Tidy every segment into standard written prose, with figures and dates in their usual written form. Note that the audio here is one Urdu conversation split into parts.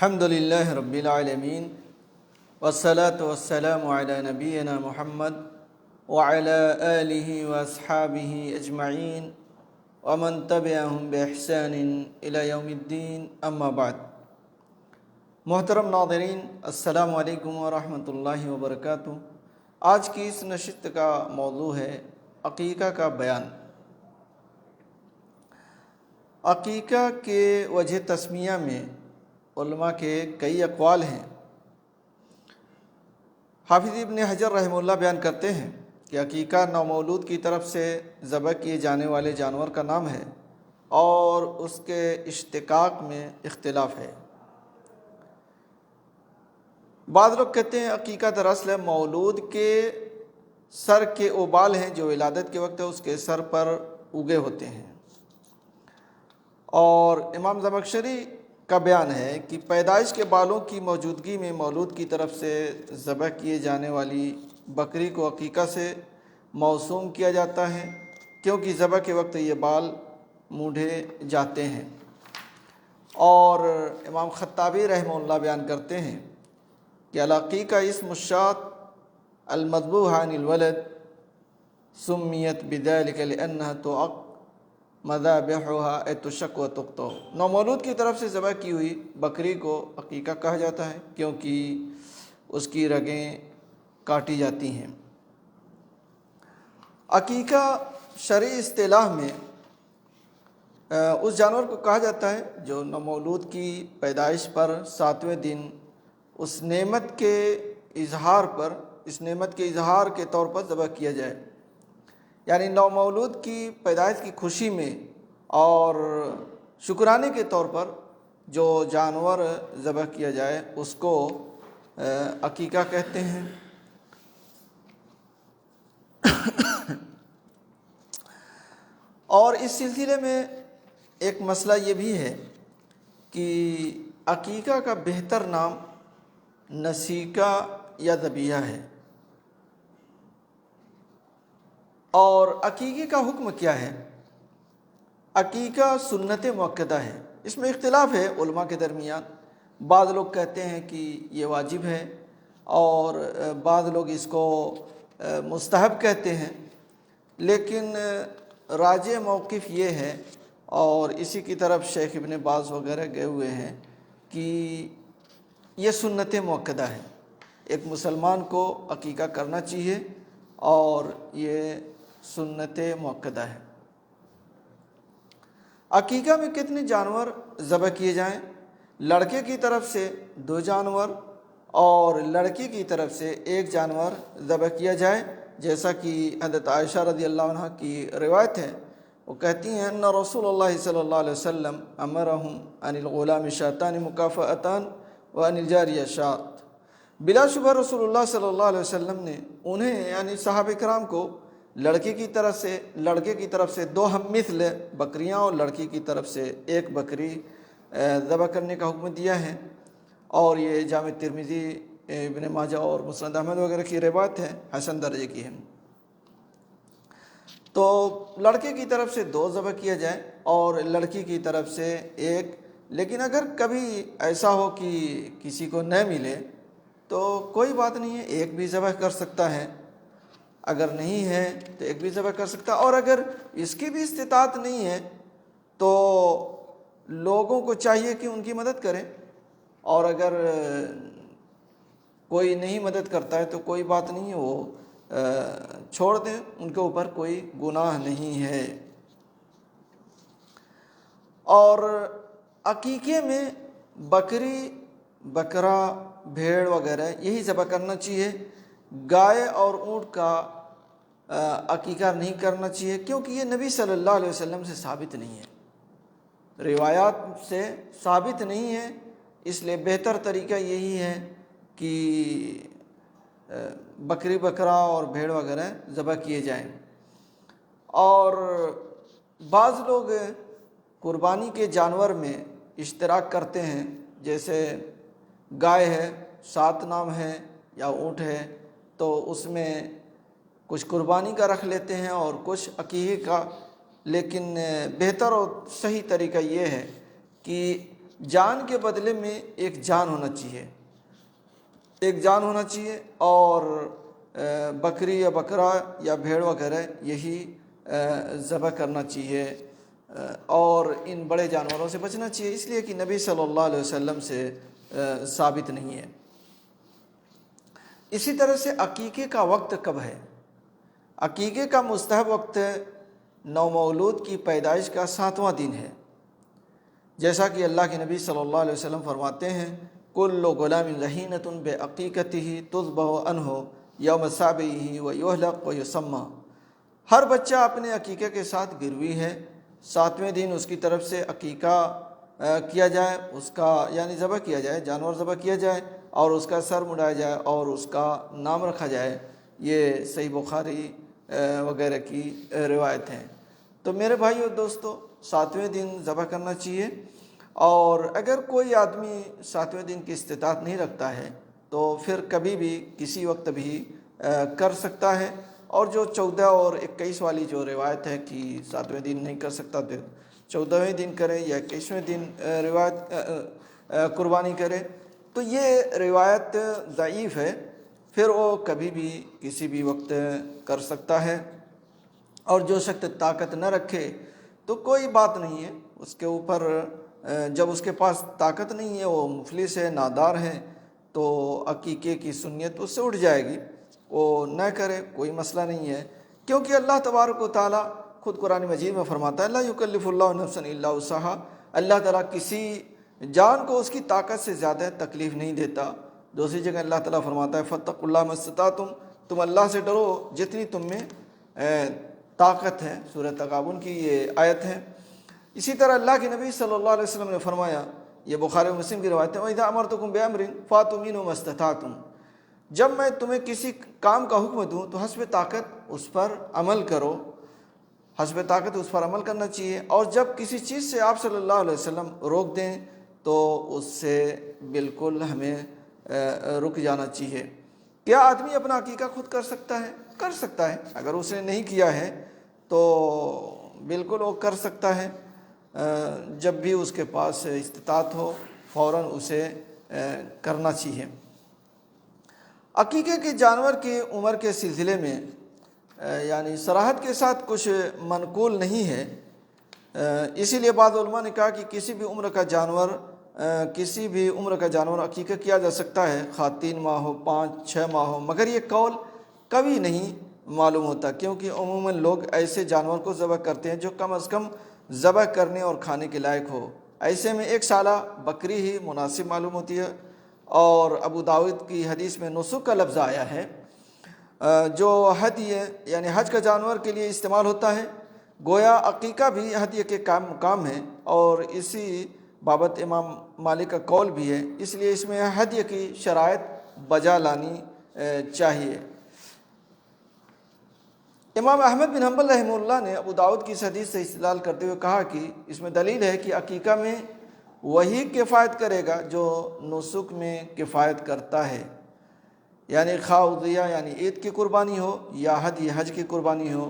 الحمد لله رب العالمين والصلاة والسلام على نبينا محمد وعلى آله وأصحابه أجمعين ومن تبعهم بإحسان إلى يوم الدين أما بعد۔ محترم ناظرین، السلام علیکم ورحمۃ اللہ وبرکاتہ۔ آج کی اس نشست کا موضوع ہے عقیقہ کا بیان۔ عقیقہ کے وجہ تسمیہ میں علماء کے کئی اقوال ہیں۔ حافظ ابن حجر رحمہ اللہ بیان کرتے ہیں کہ عقیقہ نومولود کی طرف سے ذبح کیے جانے والے جانور کا نام ہے اور اس کے اشتقاق میں اختلاف ہے۔ بعض لوگ کہتے ہیں عقیقہ دراصل مولود کے سر کے اوبال ہیں جو ولادت کے وقت اس کے سر پر اگے ہوتے ہیں، اور امام زمخشری کا بیان ہے کہ پیدائش کے بالوں کی موجودگی میں مولود کی طرف سے ذبح کیے جانے والی بکری کو عقیقہ سے موسوم کیا جاتا ہے، کیونکہ ذبح کے وقت یہ بال مونڈھے جاتے ہیں۔ اور امام خطابی رحمہ اللہ بیان کرتے ہیں کہ العقیقہ اسم الشاة المذبوح عن الولد سمیت بذلك لأنها تعق مذابحها تشق و تقطع۔ نومولود کی طرف سے ذبح کی ہوئی بکری کو عقیقہ کہا جاتا ہے کیونکہ اس کی رگیں کاٹی جاتی ہیں۔ عقیقہ شرعی اصطلاح میں اس جانور کو کہا جاتا ہے جو نومولود کی پیدائش پر 7ویں دن اس نعمت کے اظہار کے طور پر ذبح کیا جائے، یعنی نومولود کی پیدائش کی خوشی میں اور شکرانے کے طور پر جو جانور ذبح کیا جائے اس کو عقیقہ کہتے ہیں۔ اور اس سلسلے میں ایک مسئلہ یہ بھی ہے کہ عقیقہ کا بہتر نام نسیکہ یا ذبیحہ ہے، اور عقیقے کا حکم کیا ہے؟ عقیقہ سنت مؤکدہ ہے۔ اس میں اختلاف ہے علماء کے درمیان۔ بعض لوگ کہتے ہیں کہ یہ واجب ہے اور بعض لوگ اس کو مستحب کہتے ہیں، لیکن راجح موقف یہ ہے اور اسی کی طرف شیخ ابن باز وغیرہ گئے ہوئے ہیں کہ یہ سنت مؤکدہ ہے، ایک مسلمان کو عقیقہ کرنا چاہیے اور یہ سنت مؤکدہ ہے۔ عقیقہ میں کتنے جانور ذبح کیے جائیں؟ لڑکے کی طرف سے 2 جانور اور لڑکی کی طرف سے 1 جانور ذبح کیا جائے، جیسا کہ حضرت عائشہ رضی اللہ عنہ کی روایت ہے۔ وہ کہتی ہیں ان رسول اللہ صلی اللہ علیہ وسلم امرہم عن الغلام شاتان مکافئتان وعن الجاریہ شات۔ بلا شبہ رسول اللہ صلی اللہ علیہ وسلم نے انہیں یعنی صحابہ کرام کو لڑکے کی طرف سے 2 ہم مثل بکریاں اور لڑکی کی طرف سے 1 بکری ذبح کرنے کا حکم دیا ہے، اور یہ جامع ترمذی، ابن ماجہ اور مسند احمد وغیرہ کی روایت ہے، حسن درجے کی ہے۔ تو لڑکے کی طرف سے 2 ذبح کیا جائے اور لڑکی کی طرف سے 1، لیکن اگر کبھی ایسا ہو کہ کسی کو نہ ملے تو کوئی بات نہیں ہے، 1 بھی ذبح کر سکتا ہے، اگر نہیں ہے تو 1 بھی ذبح کر سکتا ہے۔ اور اگر اس کی بھی استطاعت نہیں ہے تو لوگوں کو چاہیے کہ ان کی مدد کریں، اور اگر کوئی نہیں مدد کرتا ہے تو کوئی بات نہیں ہے، وہ چھوڑ دیں، ان کے اوپر کوئی گناہ نہیں ہے۔ اور عقیقے میں بکری، بکرا، بھیڑ وغیرہ یہی ذبح کرنا چاہیے۔ گائے اور اونٹ کا عقیقہ نہیں کرنا چاہیے، کیونکہ یہ نبی صلی اللہ علیہ وسلم سے ثابت نہیں ہے، روایات سے ثابت نہیں ہے، اس لیے بہتر طریقہ یہی ہے کہ بکری، بکرا اور بھیڑ وغیرہ ذبح کیے جائیں۔ اور بعض لوگ قربانی کے جانور میں اشتراک کرتے ہیں، جیسے گائے ہے 7 نام ہے یا اونٹ ہے تو اس میں کچھ قربانی کا رکھ لیتے ہیں اور کچھ عقیقے کا، لیکن بہتر اور صحیح طریقہ یہ ہے کہ جان کے بدلے میں ایک جان ہونا چاہیے، ایک جان ہونا چاہیے، اور بکری یا بکرا یا بھیڑ وغیرہ یہی ذبح کرنا چاہیے، اور ان بڑے جانوروں سے بچنا چاہیے، اس لیے کہ نبی صلی اللہ علیہ وسلم سے ثابت نہیں ہے۔ اسی طرح سے عقیقے کا وقت کب ہے؟ عقیقے کا مستحب وقت نومولود کی پیدائش کا 7واں دن ہے، جیسا کہ اللہ کے نبی صلی اللہ علیہ وسلم فرماتے ہیں کل غلام رہینۃ بعقیقتہ تذبح عنہ یوم سابعہ ویحلق ویسمى، ہر بچہ اپنے عقیقے کے ساتھ گروی ہے، 7ویں دن اس کی طرف سے عقیقہ کیا جائے، اس کا یعنی ذبح کیا جائے، جانور ذبح کیا جائے اور اس کا سر مڑایا جائے اور اس کا نام رکھا جائے۔ یہ صحیح بخاری وغیرہ کی روایت ہیں۔ تو میرے بھائیو دوستو، 7ویں دن ذبح کرنا چاہیے، اور اگر کوئی آدمی 7ویں دن کی استطاعت نہیں رکھتا ہے تو پھر کبھی بھی کسی وقت بھی کر سکتا ہے، اور جو 14 اور 21 والی جو روایت ہے کہ 7ویں دن نہیں کر سکتا تو 14ویں دن کرے یا 21ویں دن قربانی کرے، تو یہ روایت ضعیف ہے، پھر وہ کبھی بھی کسی بھی وقت کر سکتا ہے۔ اور جو شخص طاقت نہ رکھے تو کوئی بات نہیں ہے اس کے اوپر، جب اس کے پاس طاقت نہیں ہے، وہ مفلس ہے، نادار ہے، تو عقیقے کی سنت اس سے اٹھ جائے گی، وہ نہ کرے، کوئی مسئلہ نہیں ہے، کیونکہ اللہ تبارک و تعالیٰ خود قرآن مجید میں فرماتا ہے لا یکلف اللہ نفسا الا وسعہا، اللہ تعالیٰ کسی جان کو اس کی طاقت سے زیادہ تکلیف نہیں دیتا۔ دوسری جگہ اللہ تعالیٰ فرماتا ہے فاتقوا اللہ ما استطعتم، تم اللہ سے ڈرو جتنی تم میں طاقت ہے، سورہ تغابن کی یہ آیت ہے۔ اسی طرح اللہ کے نبی صلی اللہ علیہ وسلم نے فرمایا، یہ بخاری و مسلم کی روایت ہے وَإِذَا أَمَرْتُكُمْ بِأَمْرٍ فَأْتُوا مِنْهُ مَا اسْتَطَعْتُمْ، جب میں تمہیں کسی کام کا حکم دوں تو حسب طاقت اس پر عمل کرو، حسب طاقت اس پر عمل کرنا چاہیے، اور جب کسی چیز سے آپ صلی اللہ علیہ وسلم روک دیں تو اس سے بالکل ہمیں رک جانا چاہیے۔ کیا آدمی اپنا عقیقہ خود کر سکتا ہے؟ کر سکتا ہے، اگر اس نے نہیں کیا ہے تو بالکل وہ کر سکتا ہے، جب بھی اس کے پاس استطاعت ہو فوراً اسے کرنا چاہیے۔ عقیقے کے جانور کی عمر کے سلسلے میں یعنی صراحت کے ساتھ کچھ منقول نہیں ہے، اسی لیے بعض علماء نے کہا کہ کسی بھی عمر کا جانور عقیقہ کیا جا سکتا ہے، خواہ 3 ماہ ہو، 5-6 ماہ ہو، مگر یہ قول کبھی نہیں معلوم ہوتا، کیونکہ عموماً لوگ ایسے جانور کو ذبح کرتے ہیں جو کم از کم ذبح کرنے اور کھانے کے لائق ہو، ایسے میں 1 سالہ بکری ہی مناسب معلوم ہوتی ہے۔ اور ابو داؤد کی حدیث میں نسک کا لفظ آیا ہے جو ہدیہ یعنی حج کا جانور کے لیے استعمال ہوتا ہے، گویا عقیقہ بھی ہدیہ کے مقام ہے، اور اسی بابت امام مالک کا قول بھی ہے، اس لیے اس میں ہدیہ کی شرائط بجا لانی چاہیے۔ امام احمد بن حنبل رحمہ اللہ نے ابو داؤد کی اس حدیث سے استدلال کرتے ہوئے کہا کہ اس میں دلیل ہے کہ عقیقہ میں وہی کفایت کرے گا جو نسک میں کفایت کرتا ہے، یعنی خواہ اضحیہ یعنی عید کی قربانی ہو یا حج کی قربانی ہو،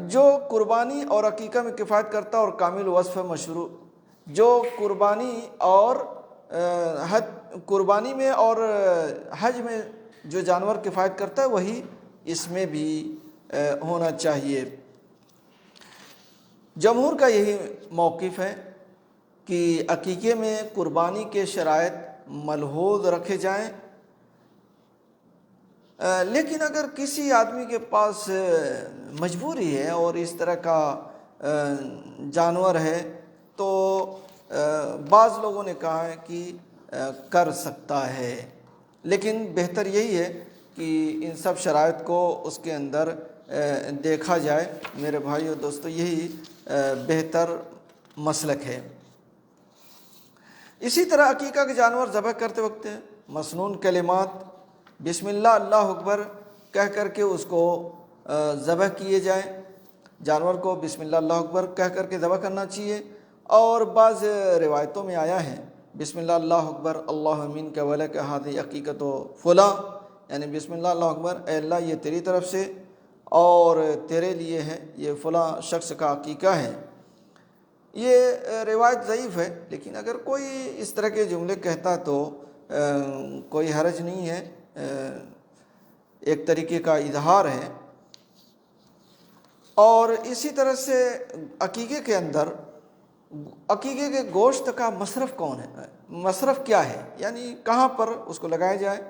جو قربانی اور عقیقہ میں کفایت کرتا اور کامل وصف مشروع، جو قربانی میں اور حج میں جو جانور کفایت کرتا ہے وہی اس میں بھی ہونا چاہیے۔ جمہور کا یہی موقف ہے کہ عقیقے میں قربانی کے شرائط ملحوظ رکھے جائیں، لیکن اگر کسی آدمی کے پاس مجبوری ہے اور اس طرح کا جانور ہے تو بعض لوگوں نے کہا ہے کہ کر سکتا ہے، لیکن بہتر یہی ہے کہ ان سب شرائط کو اس کے اندر دیکھا جائے۔ میرے بھائیو دوستو، یہی بہتر مسلک ہے۔ اسی طرح عقیقہ کے جانور ذبح کرتے وقت مسنون کلمات بسم اللہ اللہ اکبر کہہ کر کے اس کو ذبح کیے جائیں، جانور کو بسم اللہ اللہ اکبر کہہ کر کے ذبح کرنا چاہیے۔ اور بعض روایتوں میں آیا ہے بسم اللہ اللہ اکبر اللہ منک ولک ھذہ عقیقۃ فلاں، یعنی بسم اللہ اللہ اکبر، اے اللہ یہ تیری طرف سے اور تیرے لیے ہے، یہ فلاں شخص کا عقیقہ ہے۔ یہ روایت ضعیف ہے، لیکن اگر کوئی اس طرح کے جملے کہتا تو کوئی حرج نہیں ہے، ایک طریقے کا اظہار ہے۔ اور اسی طرح سے عقیقے کے اندر عقیقے کے گوشت کا مصرف کون ہے، مصرف کیا ہے، یعنی کہاں پر اس کو لگایا جائے؟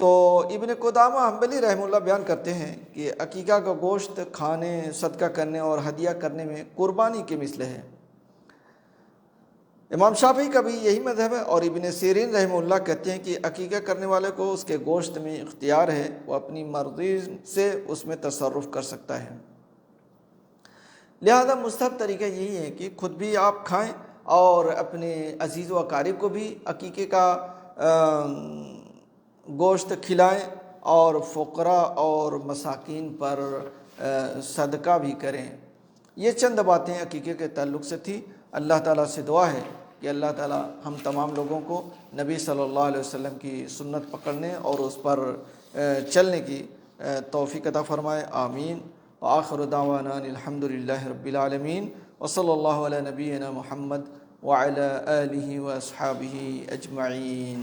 تو ابن قدامہ حنبلی رحمہ اللہ بیان کرتے ہیں کہ عقیقہ کا گوشت کھانے، صدقہ کرنے اور ہدیہ کرنے میں قربانی کے مثل ہے۔ امام شافعی کا بھی یہی مذہب ہے، اور ابن سیرین رحمہ اللہ کہتے ہیں کہ عقیقہ کرنے والے کو اس کے گوشت میں اختیار ہے، وہ اپنی مرضی سے اس میں تصرف کر سکتا ہے۔ لہذا مستحب طریقہ یہی ہے کہ خود بھی آپ کھائیں اور اپنے عزیز و اقارب کو بھی عقیقے کا گوشت کھلائیں، اور فقراء اور مساکین پر صدقہ بھی کریں۔ یہ چند باتیں عقیقے کے تعلق سے تھی۔ اللہ تعالیٰ سے دعا ہے کہ اللہ تعالیٰ ہم تمام لوگوں کو نبی صلی اللہ علیہ وسلم کی سنت پکڑنے اور اس پر چلنے کی توفیق عطا فرمائے، آمین۔ وآخر دعوانا الحمد للہ رب العالمین، وصلی اللہ علی نبینا محمد وعلی آلہ واصحابہ اجمعین۔